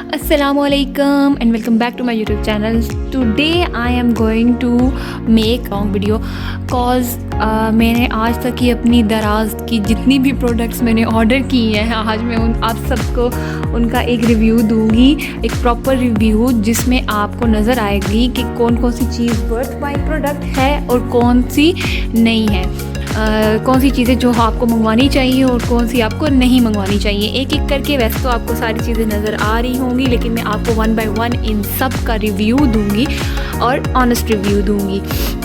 Assalamualaikum and welcome back to my YouTube channel. Today I am going to make long video cause मैंने आज तक की अपनी दराज की जितनी भी प्रोडक्ट्स मैंने ऑर्डर की हैं, आज मैं आप सबको उनका एक रिव्यू दूंगी, एक प्रॉपर रिव्यू जिसमें आपको नज़र आएगी कि कौन कौन सी चीज़ वर्थ बाइंग प्रोडक्ट है और कौन सी नहीं है। कौन सी चीज़ें जो आपको मंगवानी चाहिए और कौन सी आपको नहीं मंगवानी चाहिए। एक एक करके वैसे तो आपको सारी चीज़ें नज़र आ रही होंगी, लेकिन मैं आपको वन बाय वन इन सब का रिव्यू दूंगी और ऑनेस्ट रिव्यू दूंगी।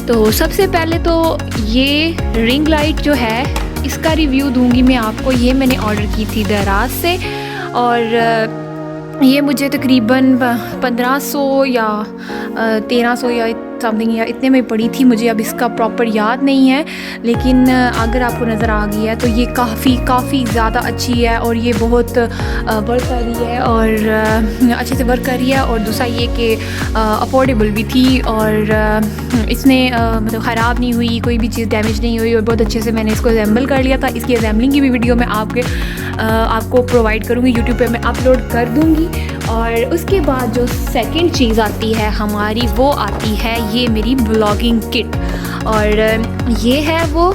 तो सबसे पहले तो ये रिंग लाइट जो है इसका रिव्यू दूंगी मैं आपको। ये मैंने ऑर्डर की थी दराज से और ये मुझे तकरीबन 1500 या 1300 या समथिंग या इतने में पड़ी थी। मुझे अब इसका प्रॉपर याद नहीं है, लेकिन अगर आपको नज़र आ गई है तो ये काफ़ी ज़्यादा अच्छी है और ये बहुत वर्क कर रही है और अच्छे से वर्क कर रही है। और दूसरा ये कि अफोर्डेबल भी थी और इसने मतलब ख़राब नहीं हुई, कोई भी चीज़ डैमेज नहीं हुई और बहुत अच्छे से मैंने इसको असेंबल कर लिया था। इसकी असेंबलिंग की भी वीडियो मैं आपको प्रोवाइड करूँगी, यूट्यूब पे मैं अपलोड कर दूँगी। और उसके बाद जो सेकंड चीज़ आती है हमारी, वो आती है ये मेरी ब्लॉगिंग किट। और ये है वो,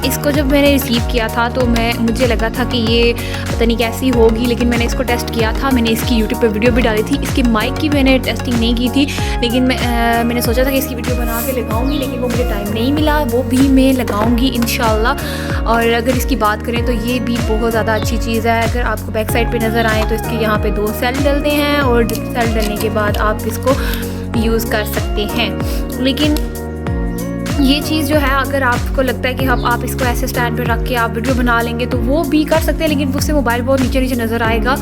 इसको जब मैंने रिसीव किया था तो मुझे लगा था कि ये पता नहीं कैसी होगी, लेकिन मैंने इसको टेस्ट किया था। मैंने इसकी यूट्यूब पे वीडियो भी डाली थी। इसके माइक की मैंने टेस्टिंग नहीं की थी, लेकिन मैंने सोचा था कि इसकी वीडियो बना के लगाऊंगी, लेकिन वो मुझे टाइम नहीं मिला। वो भी मैं लगाऊंगी इंशाल्लाह। और अगर इसकी बात करें तो ये भी बहुत ज़्यादा अच्छी चीज़ है। अगर आपको बैक साइड पर नज़र आए तो इसके यहाँ पर 2 सेल डलते हैं और सेल डलने के बाद आप इसको यूज़ कर सकते हैं। लेकिन ये चीज़ जो है, अगर आपको लगता है कि आप इसको ऐसे स्टैंड पे रख के आप वीडियो बना लेंगे तो वो भी कर सकते हैं, लेकिन उससे मोबाइल बहुत नीचे नीचे नज़र आएगा।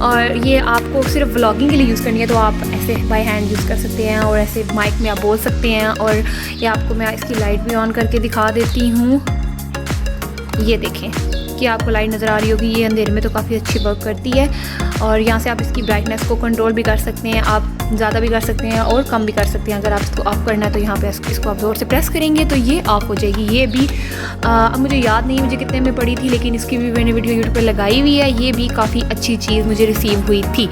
और ये आपको सिर्फ व्लॉगिंग के लिए यूज़ करनी है तो आप ऐसे बाय हैंड यूज़ कर सकते हैं और ऐसे माइक में आप बोल सकते हैं। और ये आपको मैं इसकी लाइट भी ऑन करके दिखा देती हूँ। ये देखें कि आपको लाइट नज़र आ रही होगी, ये अंधेरे में तो काफ़ी अच्छी वर्क करती है। और यहाँ से आप इसकी ब्राइटनेस को कंट्रोल भी कर सकते हैं, आप ज़्यादा भी कर सकते हैं और कम भी कर सकते हैं। अगर आप इसको ऑफ़ करना है तो यहाँ पे इसको आप ज़ोर से प्रेस करेंगे तो ये ऑफ़ हो जाएगी। ये भी अब मुझे याद नहीं मुझे कितने में पड़ी थी, लेकिन इसकी भी मैंने वीडियो यूट्यूब पर लगाई हुई है। ये भी काफ़ी अच्छी चीज़ मुझे रिसीव हुई थी।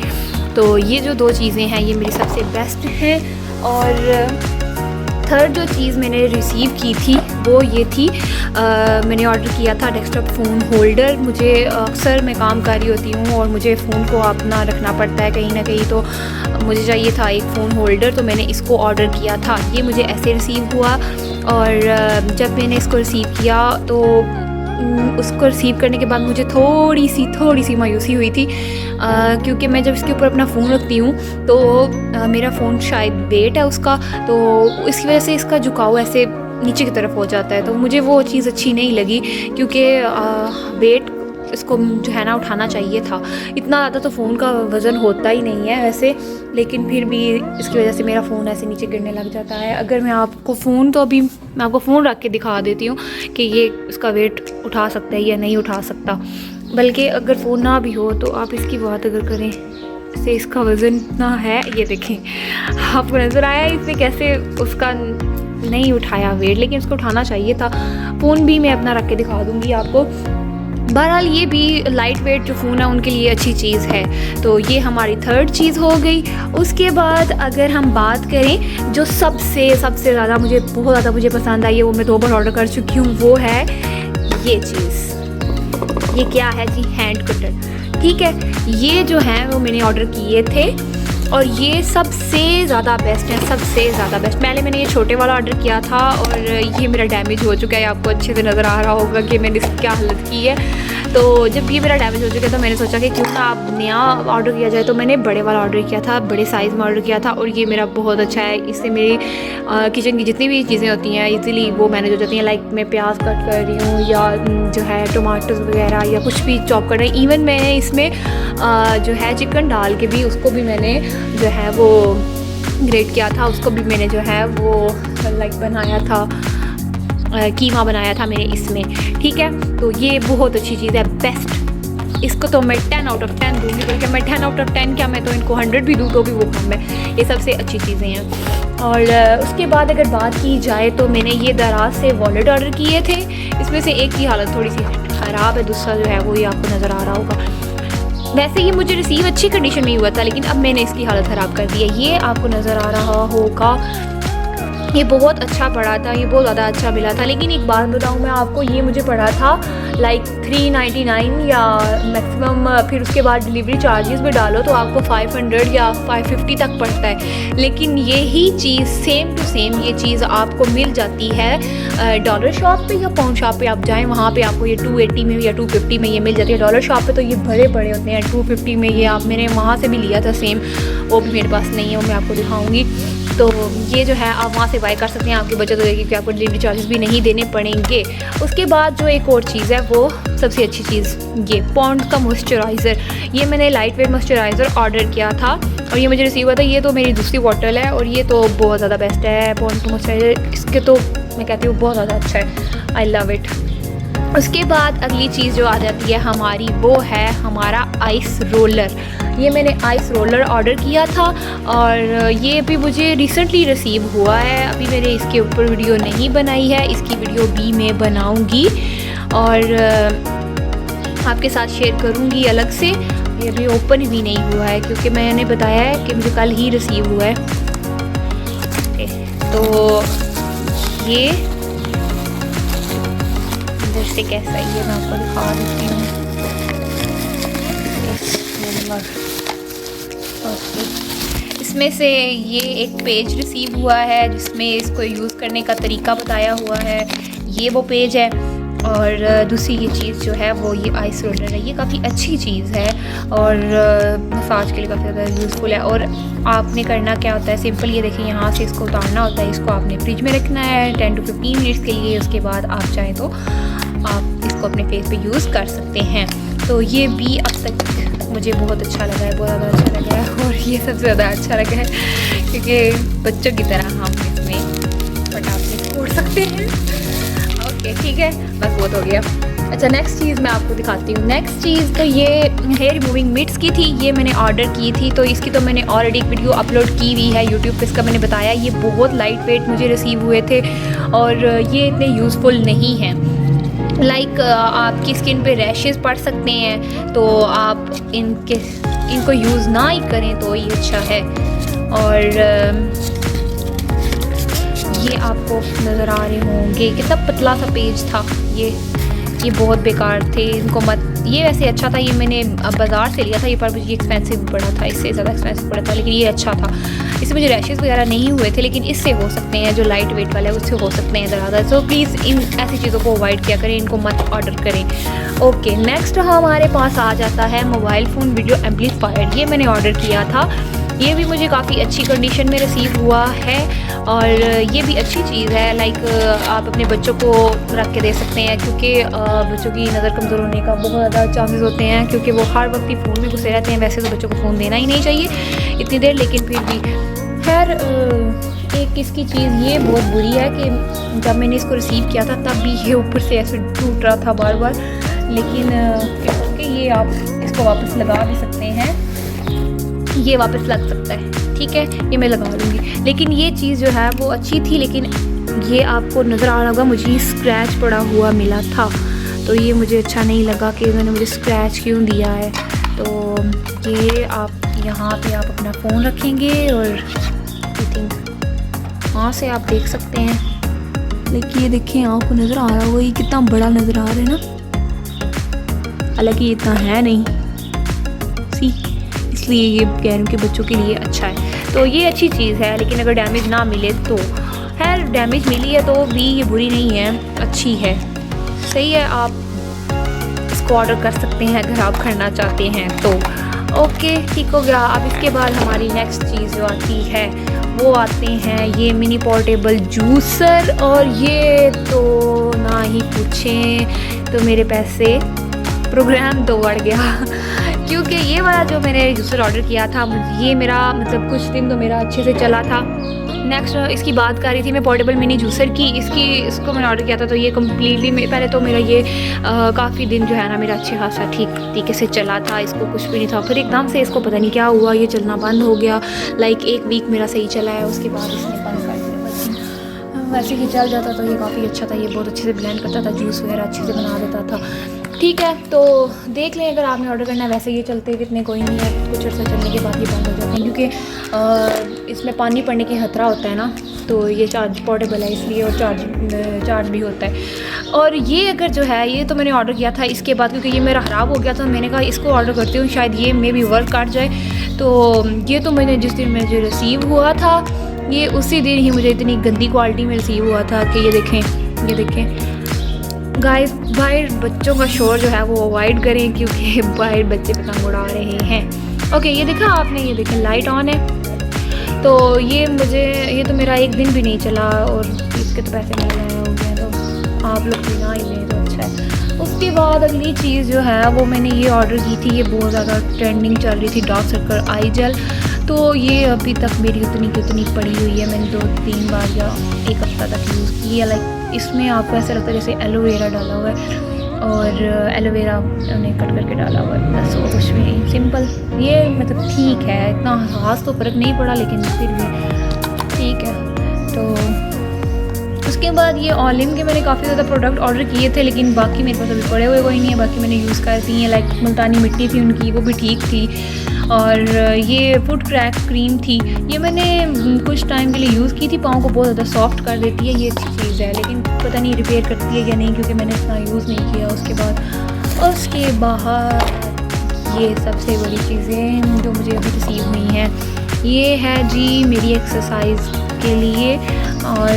तो ये जो 2 चीज़ें हैं ये मेरी सबसे बेस्ट हैं। और थर्ड जो चीज़ मैंने रिसीव की थी वो ये थी, मैंने ऑर्डर किया था डेस्कटॉप फ़ोन होल्डर। मुझे अक्सर मैं काम कर रही होती हूँ और मुझे फ़ोन को अपना रखना पड़ता है कहीं ना कहीं, तो मुझे चाहिए था एक फ़ोन होल्डर। तो मैंने इसको ऑर्डर किया था। ये मुझे ऐसे रिसीव हुआ और जब मैंने इसको रिसीव किया तो उसको रिसीव करने के बाद मुझे थोड़ी सी मायूसी हुई थी, क्योंकि मैं जब इसके ऊपर अपना फ़ोन रखती हूँ तो मेरा फ़ोन शायद वेट है उसका, तो इसकी वजह से इसका झुकाव ऐसे नीचे की तरफ हो जाता है। तो मुझे वो चीज़ अच्छी नहीं लगी, क्योंकि वेट इसको जो है ना उठाना चाहिए था। इतना ज़्यादा तो फ़ोन का वज़न होता ही नहीं है वैसे, लेकिन फिर भी इसकी वजह से मेरा फ़ोन ऐसे नीचे गिरने लग जाता है। अगर मैं आपको फ़ोन रख के दिखा देती हूँ कि ये इसका वेट उठा सकता है या नहीं उठा सकता। बल्कि अगर फ़ोन ना भी हो तो आप इसकी बात अगर करें से इसका वज़न इतना है, ये देखें आपको नज़र आया इसमें कैसे उसका नहीं उठाया वेट, लेकिन उसको उठाना चाहिए था। फ़ोन भी मैं अपना रख के दिखा दूँगी आपको। बहरहाल ये भी लाइट वेट जो फ़ोन है उनके लिए अच्छी चीज़ है। तो ये हमारी थर्ड चीज़ हो गई। उसके बाद अगर हम बात करें जो सबसे ज़्यादा बहुत ज़्यादा मुझे पसंद आई है, वो मैं 2 बार ऑर्डर कर चुकी हूँ, वो है ये चीज़। ये क्या है जी? Hand cutter. ठीक है, ये जो है वो मैंने ऑर्डर किए थे और ये सबसे ज़्यादा बेस्ट है, सबसे ज़्यादा बेस्ट। पहले मैंने ये छोटे वाला ऑर्डर किया था और ये मेरा डैमेज हो चुका है। आपको अच्छे से नज़र आ रहा होगा कि मैंने इसकी क्या हालत की है। तो जब ये मेरा डैमेज हो चुका तो मैंने सोचा कि क्यों ना अब नया ऑर्डर किया जाए। तो मैंने बड़े वाला ऑर्डर किया था, बड़े साइज़ में ऑर्डर किया था और ये मेरा बहुत अच्छा है। इससे मेरी किचन की जितनी भी चीज़ें होती हैं ईज़िली वो मैनेज हो जाती हैं। लाइक मैं प्याज कट कर रही हूँ या जो है टमाटर वगैरह या कुछ भी चॉप कर रही हूँ। इवन मैंने इसमें जो है चिकन डाल के भी उसको भी मैंने जो है वो ग्रेट किया था, उसको भी मैंने जो है वो लाइक बनाया था, कीमा बनाया था मैंने इसमें। ठीक है, तो ये बहुत अच्छी चीज़ है, बेस्ट। इसको तो मैं 10 आउट ऑफ 10 दूँगी, बल्कि मैं 10 आउट ऑफ 10 क्या, मैं तो इनको 100 भी दूँ तो भी वो कम है। ये सबसे अच्छी चीज़ें हैं। और उसके बाद अगर बात की जाए तो मैंने ये दराज से वॉलेट ऑर्डर किए थे। इसमें से एक की हालत थोड़ी सी ख़राब है, दूसरा जो है वो ही आपको नज़र आ रहा होगा। वैसे ये मुझे रिसीव अच्छी कंडीशन में हुआ था, लेकिन अब मैंने इसकी हालत ख़राब कर दी है। ये आपको नज़र आ रहा होगा, ये बहुत अच्छा पड़ा था, ये बहुत ज़्यादा अच्छा मिला था। लेकिन एक बात बताऊँ मैं आपको, ये मुझे पड़ा था लाइक 399 या मैक्सिमम, फिर उसके बाद डिलीवरी चार्जेस भी डालो तो आपको 500 या 550 तक पड़ता है। लेकिन यही चीज़ सेम टू सेम ये चीज़ आपको मिल जाती है डॉलर शॉप पे या पाउंड शॉप पे आप जाएँ, वहाँ पे आपको ये 280 में या 250 में ये मिल जाती है। डॉलर शॉप पे तो ये भरे पड़े होते हैं 250 में। ये आप मैंने वहाँ से भी लिया था सेम, वो भी मेरे पास नहीं है, वो मैं आपको दिखाऊँगी। तो ये जो है आप वहाँ से बाय कर सकते हैं, आपकी बचत हो जाएगी क्योंकि आपको डिलीवरी चार्जेस भी नहीं देने पड़ेंगे। उसके बाद जो एक और चीज़ है वो सबसे अच्छी चीज़, ये पॉन्ड का मॉइस्चराइज़र। ये मैंने लाइट वेट मॉइस्चराइज़र ऑर्डर किया था और ये मुझे रिसीव हुआ था। ये तो मेरी दूसरी बॉटल है और ये तो बहुत ज़्यादा बेस्ट है पॉन्ड का मॉइस्चराइज़र। इसके तो मैं कहती हूँ बहुत ज़्यादा अच्छा है, आई लव इट। उसके बाद अगली चीज़ जो आ जाती है हमारी, वो है हमारा आइस रोलर। ये मैंने आइस रोलर ऑर्डर किया था और ये भी मुझे रिसेंटली रिसीव हुआ है। अभी मैंने इसके ऊपर वीडियो नहीं बनाई है, इसकी वीडियो भी मैं बनाऊंगी और आपके साथ शेयर करूंगी अलग से। ये अभी ओपन भी नहीं हुआ है क्योंकि मैंने बताया है कि मुझे कल ही रिसीव हुआ है। तो ये इधर से कैसा है ये मैं आपको दिखा देती हूँ। इसमें से ये एक पेज रिसीव हुआ है जिसमें इसको यूज़ करने का तरीका बताया हुआ है, ये वो पेज है। और दूसरी ये चीज़ जो है वो ये आइस रोलर है। ये काफ़ी अच्छी चीज़ है और मसाज के लिए काफ़ी ज़्यादा यूज़फुल है। और आपने करना क्या होता है, सिंपल ये देखिए, यहाँ से इसको उतारना होता है, इसको आपने फ्रिज में रखना है 10 to 15 मिनट्स के लिए। उसके बाद आप चाहें तो आप इसको अपने फेस पे यूज़ कर सकते हैं। तो ये भी अब तक मुझे बहुत अच्छा लगा है, बहुत ज़्यादा अच्छा लगा है। और ये सबसे ज़्यादा अच्छा लगा है क्योंकि बच्चों की तरह हम इसमें पटाखे फोड़ सकते हैं। ओके ठीक है, बस बहुत हो गया। अच्छा नेक्स्ट चीज़ मैं आपको दिखाती हूँ। नेक्स्ट चीज़ तो ये हेयर रिमूविंग मिट्स की थी, ये मैंने ऑर्डर की थी। तो इसकी तो मैंने ऑलरेडी एक वीडियो अपलोड की हुई है यूट्यूब पे, इसका मैंने बताया। ये बहुत लाइट वेट मुझे रिसीव हुए थे और ये इतने यूज़फुल नहीं हैं। लाइक आपकी स्किन पे रैशेस पड़ सकते हैं, तो आप इनको यूज़ ना ही करें तो ये अच्छा है। और ये आपको नज़र आ रहे होंगे कितना पतला सा पेज था, ये बहुत बेकार थे, इनको मत। ये वैसे अच्छा था, ये मैंने बाज़ार से लिया था ये, पर मुझे एक्सपेंसिव पड़ा था, इससे ज़्यादा एक्सपेंसिव पड़ा था, लेकिन ये अच्छा था। इससे मुझे रैशेस वगैरह नहीं हुए थे, लेकिन इससे हो सकते हैं, जो लाइट वेट वाला है उससे हो सकते हैं ज़्यादा। सो प्लीज़ इन ऐसी चीज़ों को अवॉइड किया करें, इनको मत ऑर्डर करें। ओके नेक्स्ट हमारे पास आ जाता है मोबाइल फ़ोन वीडियो एम्पलीफायर। ये मैंने ऑर्डर किया था, ये भी मुझे काफ़ी अच्छी कंडीशन में रिसीव हुआ है और ये भी अच्छी चीज़ है। लाइक आप अपने बच्चों को रख के दे सकते हैं क्योंकि बच्चों की नज़र कमज़ोर होने का बहुत ज़्यादा चांसेस होते हैं क्योंकि वो हर वक्त ही फ़ोन में घुसे रहते हैं। वैसे तो बच्चों को फ़ोन देना ही नहीं चाहिए इतनी देर, लेकिन फिर भी खैर एक इसकी चीज़ ये बहुत बुरी है कि जब मैंने इसको रिसीव किया था तब भी ये ऊपर से ऐसे टूट रहा था बार बार। लेकिन ओके ये आप इसको वापस लगा भी सकते हैं, ये वापस लग सकता है, ठीक है, ये मैं लगा लूँगी। लेकिन ये चीज़ जो है वो अच्छी थी, लेकिन ये आपको नज़र आ रहा होगा मुझे स्क्रैच पड़ा हुआ मिला था, तो ये मुझे अच्छा नहीं लगा कि उन्होंने मुझे स्क्रैच क्यों दिया है। तो ये आप यहाँ पे आप अपना फ़ोन रखेंगे और आई थिंक वहाँ से आप देख सकते हैं। लेकिन ये देखें आपको नज़र आ रहा होगा ये कितना बड़ा नज़र आ रहा है ना, हालांकि ये इतना है नहीं, सी इसलिए ये कह रही हूँ कि बच्चों के लिए अच्छा है। तो ये अच्छी चीज़ है, लेकिन अगर डैमेज ना मिले तो खैर, डैमेज मिली है तो भी ये बुरी नहीं है, अच्छी है, सही है। आप इसको ऑर्डर कर सकते हैं अगर आप करना चाहते हैं तो। ओके ठीक हो गया। अब इसके बाद हमारी नेक्स्ट चीज़ जो आती है वो आते हैं ये मिनी पोर्टेबल जूसर, और ये तो ना ही पूछें, तो मेरे पैसे प्रोग्राम तो बढ़ गया क्योंकि ये वाला जो मैंने जूसर ऑर्डर किया था ये मेरा मतलब कुछ दिन तो मेरा अच्छे से चला था। नेक्स्ट इसकी बात कर रही थी मैं पोर्टेबल मिनी जूसर की, इसको मैंने ऑर्डर किया था तो ये कम्प्लीटली पहले तो मेरा ये काफ़ी दिन जो है ना मेरा अच्छे खासा ठीक तरीके से चला था, इसको कुछ भी नहीं था। फिर एकदम से इसको पता नहीं क्या हुआ, ये चलना बंद हो गया। लाइक 1 वीक मेरा सही चला है, उसके बाद इसने बंद कर दिया। वैसे ही चल जाता तो ये काफ़ी अच्छा था, ये बहुत अच्छे से ब्लेंड करता था, जूस वगैरह अच्छे से बना देता था। ठीक है, तो देख लें अगर आपने ऑर्डर करना है। वैसे ये चलते कितने कोई नहीं है, कुछ अर्सा चलने के बाद ये बंद हो जाते हैं क्योंकि इसमें पानी पड़ने की खतरा होता है ना, तो ये चार्ज पोर्टेबल है इसलिए, और चार्ज भी होता है। और ये अगर जो है, ये तो मैंने ऑर्डर किया था इसके बाद क्योंकि ये मेरा ख़राब हो गया था। मैंने कहा इसको ऑर्डर करती हूँ, शायद ये मे भी वर्क कर जाए। तो ये तो मैंने जिस दिन मुझे रिसीव हुआ था, ये उसी दिन ही मुझे इतनी गंदी क्वालिटी में रिसीव हुआ था कि ये देखें गाइस। बाहर बच्चों का शोर जो है वो अवॉइड करें क्योंकि बाहर बच्चे पतंग उड़ा रहे हैं। ओके, ये देखा आपने, ये देखें लाइट ऑन है। तो ये तो मेरा एक दिन भी नहीं चला और इसके तो पैसे मिल रहे हो गए, तो आप लोग भी ना ही लें तो अच्छा है। उसके बाद अगली चीज़ जो है वो मैंने ये ऑर्डर की थी, ये बहुत ज़्यादा ट्रेंडिंग चल रही थी, डार्क सर्कल आई जेल। तो ये अभी तक मेरी उतनी की उतनी पड़ी हुई है, मैंने 2-3 बार या एक हफ्ता तक यूज़ की है। लाइक इसमें आपको ऐसा लगता है जैसे एलोवेरा डाला हुआ है, और एलोवेरा उन्हें कट करके डाला हुआ है, बस और कुछ भी नहीं, सिंपल। ये मतलब ठीक है, इतना खास तो फ़र्क नहीं पड़ा लेकिन फिर भी ठीक है। तो उसके बाद ये ऑलिम के मैंने काफ़ी ज़्यादा प्रोडक्ट ऑर्डर किए थे, लेकिन बाकी मेरे पास अभी पड़े हुए कोई नहीं है। बाकी मैंने यूज़ कर दी है, लाइक मुल्तानी मिट्टी थी उनकी, वो भी ठीक थी। और ये फुट क्रैक क्रीम थी, ये मैंने कुछ टाइम के लिए यूज़ की थी, पाँव को बहुत ज़्यादा सॉफ्ट कर देती है, ये अच्छी चीज़ है, लेकिन पता नहीं रिपेयर करती है या नहीं क्योंकि मैंने इतना यूज़ नहीं किया। उसके बाहर ये सबसे बड़ी चीज़ें जो मुझे अभी रिसीव हुई हैं, ये है जी मेरी एक्सरसाइज के लिए, और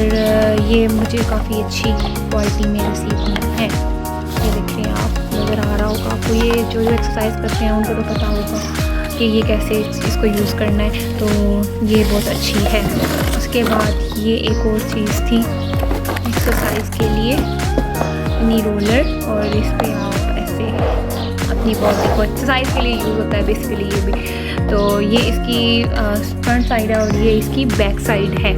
ये मुझे काफ़ी अच्छी क्वालिटी में रिसीव हुई है। ये देखिए, आप नज़र आ रहा होगा आपको, ये जो एक्सरसाइज करते हैं उनको तो पता होगा कि ये कैसे इसको यूज़ करना है, तो ये बहुत अच्छी है। उसके बाद ये एक और चीज़ थी एक्सरसाइज के लिए, नी रोलर, और इस पर आप ऐसे अपनी बॉडी को एक्सरसाइज के लिए यूज़ होता है बेसिकली ये भी। तो ये इसकी फ्रंट साइड है और ये इसकी बैक साइड है।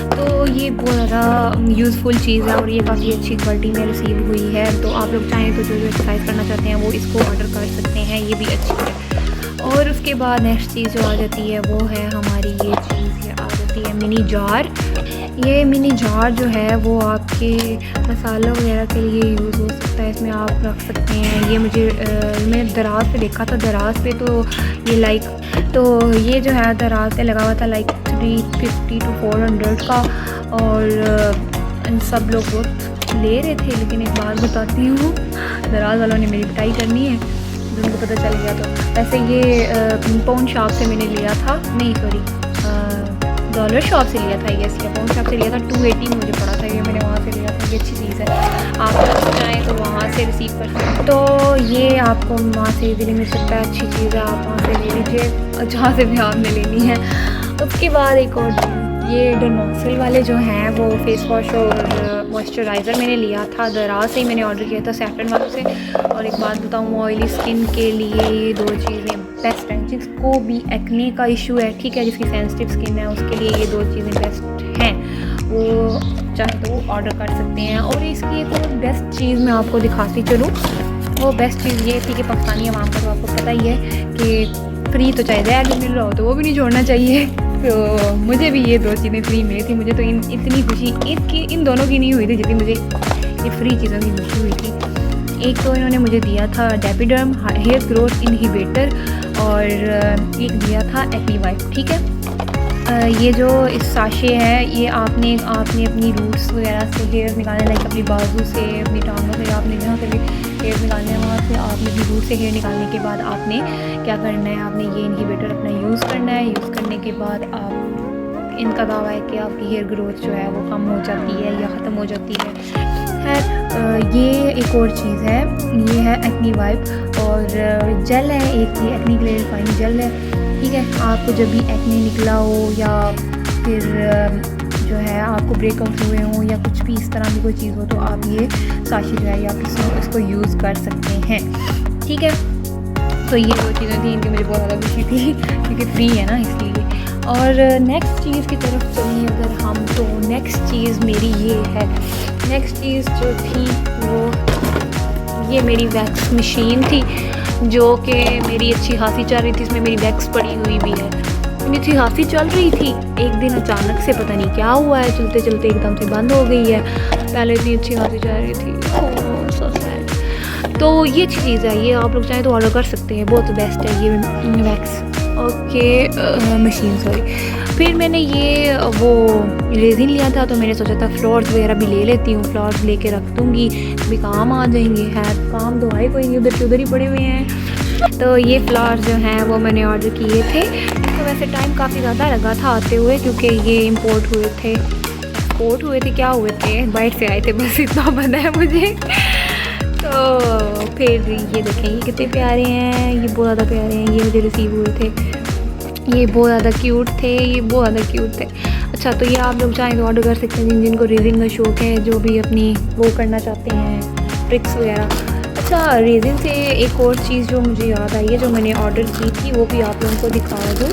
तो ये बहुत ज़्यादा यूज़फुल चीज़ है और ये काफ़ी अच्छी क्वालिटी में रिसीव हुई है। तो आप लोग चाहें तो जो एक्सरसाइज करना चाहते हैं वो इसको ऑर्डर कर सकते हैं, ये भी अच्छी है। और उसके बाद नेक्स्ट चीज़ जो आ जाती है वो है हमारी ये चीज़, आ जाती है मिनी जार। ये मिनी जार जो है वो आपके मसालों वगैरह के लिए यूज़ हो सकता है, इसमें आप रख सकते हैं। ये मैंने दराज पे देखा था, दराज पे तो ये लाइक, तो ये जो है दराज पे लगा हुआ था लाइक 350 to 400 का, और सब लोग बहुत ले रहे थे। लेकिन एक बात बताती हूँ, दराज वालों ने मेरी पिटाई करनी है, उनको पता चल गया। तो वैसे ये पाउंड शॉप से मैंने लिया था, नहीं सॉरी डॉलर शॉप से लिया था, ये पाउंड शॉप से लिया था, 280 में मुझे पड़ा था, ये मैंने वहाँ से लिया था। ये अच्छी चीज़ है, आप चाहें तो वहाँ से रिसीव कर सकते हैं। तो ये आपको वहाँ से इजीली मिल सकता है, अच्छी चीज़ है, आप वहाँ से ले लीजिए जहाँ से भी आपने लेनी है। उसके बाद एक और ये डरमोक्सिल वाले जो हैं वो फेस वॉश और मॉइस्चराइज़र मैंने लिया था, दराज से ही मैंने ऑर्डर किया था सैफरन वालों से। और एक बात बताऊँ, ऑयली स्किन के लिए ये 2 चीज़ें बेस्ट हैं। जिसको भी एक्ने का इशू है, ठीक है, जिसकी सेंसिटिव स्किन है, उसके लिए ये 2 चीज़ें बेस्ट हैं, वो चाहे तो वो ऑर्डर कर सकते हैं। और इसकी एक और बेस्ट चीज़ मैं आपको दिखाती चलूँ, वो बेस्ट चीज़ ये थी कि पाकिस्तानी अवाम का तो आपको पता ही है कि फ्री तो चाहे ज़्यादा मिल रहा हो तो वो भी नहीं छोड़ना चाहिए। तो मुझे भी ये 2 चीज़ें फ्री मिली थी, मुझे तो इतनी खुशी इन दोनों की नहीं हुई थी जितनी मुझे ये फ्री चीज़ों की खुशी हुई थी। एक तो इन्होंने मुझे दिया था डेपिडर्म हेयर ग्रोथ इनहिबिटर, और एक दिया था एक्नी वाइप, ठीक है। ये जो इस साशे है, ये आपने अपनी रूट्स वगैरह से हेयर निकालने, लाइक अपनी बाजू से, अपनी टांगों से, आपने जहाँ से भी हेयर निकालने हैं वहाँ से आपने अपनी रूट से हेयर निकालने के बाद आपने क्या करना है, आपने ये इनहिबिटर अपना यूज़ करना है। यूज़ करने के बाद आप, इनका दावा है कि आपकी हेयर ग्रोथ जो है वो कम हो जाती है या ख़त्म हो जाती है। ये एक और चीज़ है, ये है एक्नी वाइप, और जेल है एक, ये एक्नी के लिए रिफाइंड जेल है, ठीक है। आपको जब भी एक्ने निकला हो या फिर जो है आपको ब्रेकआउट हुए हों या कुछ भी इस तरह की कोई चीज़ हो, तो आप ये साशी जो है या इसको यूज़ कर सकते हैं, ठीक है। तो ये 2 चीज़ें थी, इनकी मुझे बहुत ज़्यादा खुशी थी क्योंकि फ्री है ना, इसलिए। और नेक्स्ट चीज़ की तरफ चलिए अगर हम, तो नेक्स्ट चीज़ मेरी ये है। नेक्स्ट चीज़ जो थी वो ये मेरी वैक्स मशीन थी, जो कि मेरी अच्छी खासी चल रही थी, इसमें मेरी वैक्स पड़ी हुई भी है। इतनी अच्छी खासी चल रही थी, एक दिन अचानक से पता नहीं क्या हुआ है, चलते चलते एकदम से बंद हो गई है। पहले इतनी अच्छी खासी चल रही थी, सो सैड। तो ये अच्छी चीज़ है, ये आप लोग चाहें तो ऑर्डर कर सकते हैं, बहुत बेस्ट है ये वैक्स। Okay machine sorry. फिर मैंने ये वो रेजिन लिया था, तो मैंने सोचा था फ्लावर्स वगैरह भी ले लेती हूँ, फ्लावर्स लेके रख दूँगी, भी काम आ जाएंगे। है काम तो आए कोई नहीं, उधर के उधर ही पड़े हुए हैं। तो ये फ्लावर्स जो हैं वो मैंने ऑर्डर किए थे। तो वैसे टाइम काफ़ी ज़्यादा लगा था आते हुए, क्योंकि ये इम्पोर्ट हुए थे, एक्सपोर्ट हुए थे, क्या हुए थे, बाहर से आए थे, बस इतना पता है मुझे। तो फिर ये देखें, ये कितने प्यारे हैं, ये बहुत ज़्यादा प्यारे हैं, ये मुझे रिसीव हुए थे, ये बहुत ज़्यादा क्यूट थे, ये बहुत ज़्यादा क्यूट थे। अच्छा, तो ये आप लोग चाहें तो ऑर्डर कर सकते हैं, जिनको रेजिन का शौक है, जो भी अपनी वो करना चाहते हैं ट्रिक्स वगैरह। अच्छा, रेजिन से एक और चीज़ जो मुझे याद आई है, जो मैंने ऑर्डर की थी, वो भी आप लोगों को दिखा दूँ।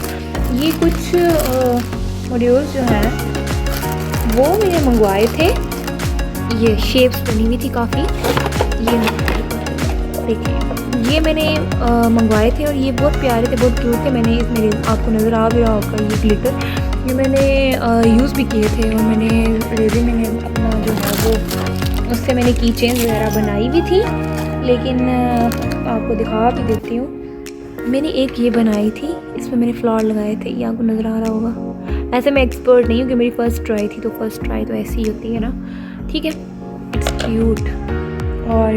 ये कुछ मॉड्यूल्स जो हैं वो मैंने मंगवाए थे, ये शेप्स बनी हुई थी काफ़ी, ये देखिए, ये मैंने मंगवाए थे और ये बहुत प्यारे थे, बहुत क्यूट थे। मैंने मेरे आपको नज़र आ गया होगा ये ग्लिटर, ये मैंने यूज़ भी किए थे, और मैंने रेजिन मैंने अपना जो है वो उससे मैंने की चेन वगैरह बनाई भी थी। लेकिन आपको दिखा भी देती हूँ, मैंने एक ये बनाई थी, इसमें मैंने फ्लावर लगाए थे, ये आपको नज़र आ रहा होगा। ऐसे मैं एक्सपर्ट नहीं हूँ कि मेरी फ़र्स्ट ट्राई थी, तो फर्स्ट ट्राई तो ऐसी ही होती है ना, ठीक है। It's cute. और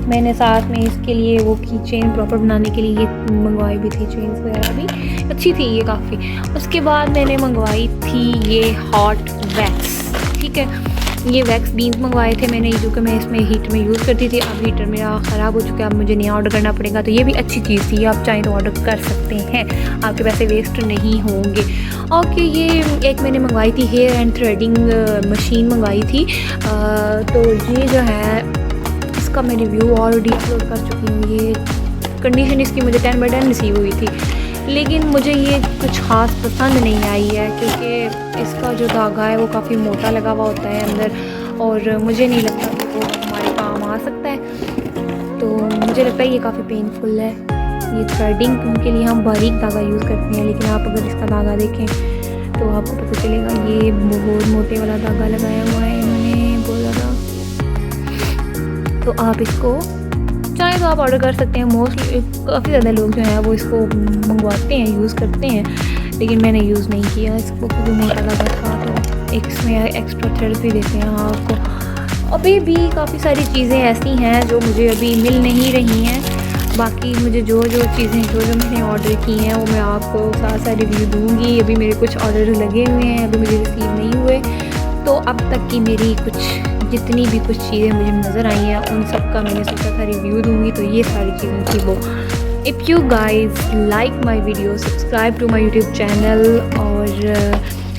मैंने साथ में इसके लिए वो की चेन प्रॉपर बनाने के लिए ये मंगवाई भी थी, चेन्स वगैरह भी अच्छी थी ये काफ़ी। उसके बाद मैंने मंगवाई थी ये हॉट वैक्स, ठीक है। ये वैक्स बीन्स मंगवाए थे मैंने, जो कि मैं इसमें हीट में यूज़ करती थी। अब हीटर मेरा ख़राब हो चुका है, अब मुझे नया ऑर्डर करना पड़ेगा। तो ये भी अच्छी चीज़ थी, आप चाहें तो ऑर्डर कर सकते हैं, आपके पैसे वेस्ट नहीं होंगे। ओके, ये एक मैंने मंगवाई थी हेयर एंड थ्रेडिंग मशीन मंगवाई थी। तो ये जो है इसका मैं रिव्यू ऑलरेडी अपलोड कर चुकी हूँ। ये कंडीशन इसकी मुझे 10/10 रिसीव हुई थी, लेकिन मुझे ये कुछ ख़ास पसंद नहीं आई है, क्योंकि इसका जो धागा है वो काफ़ी मोटा लगा हुआ होता है अंदर, और मुझे नहीं लगता कि वो हमारे काम आ सकता है। तो मुझे लगता है ये काफ़ी पेनफुल है। ये थ्रेडिंग के लिए हम बारीक धागा यूज़ करते हैं, लेकिन आप अगर इसका धागा देखें तो आपको पता चलेगा ये बहुत मोटे वाला धागा लगाया हुआ है इन्होंने, बहुत ज़्यादा। तो आप इसको चाहे तो आप ऑर्डर कर सकते हैं। मोस्टली काफ़ी ज़्यादा लोग जो हैं वो इसको मंगवाते हैं, यूज़ करते हैं, लेकिन मैंने यूज़ नहीं किया इसको, क्योंकि मोटा लगा था। तो एक इसमें एक्स्ट्रा थ्रेड्स भी देते हैं आपको। अभी भी काफ़ी सारी चीज़ें ऐसी हैं जो मुझे अभी मिल नहीं रही हैं। बाकी मुझे जो चीज़ें जो मैंने ऑर्डर की हैं वो मैं आपको साथ साथ रिव्यू दूँगी। अभी मेरे कुछ ऑर्डर लगे हुए हैं, अभी मुझे रिसीव नहीं हुए। तो अब तक की मेरी जितनी भी कुछ चीज़ें मुझे नज़र आई हैं उन सब का मैंने सोचा था रिव्यू दूँगी। तो ये सारी चीज़ें थी वो। If you guys like my video, subscribe to my YouTube channel, और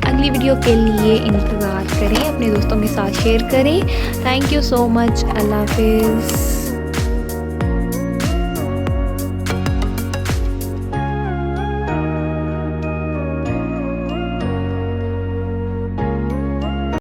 अगली वीडियो के लिए इंतज़ार करें, अपने दोस्तों के साथ शेयर करें। Thank you so much. अल्लाह हाफिज़।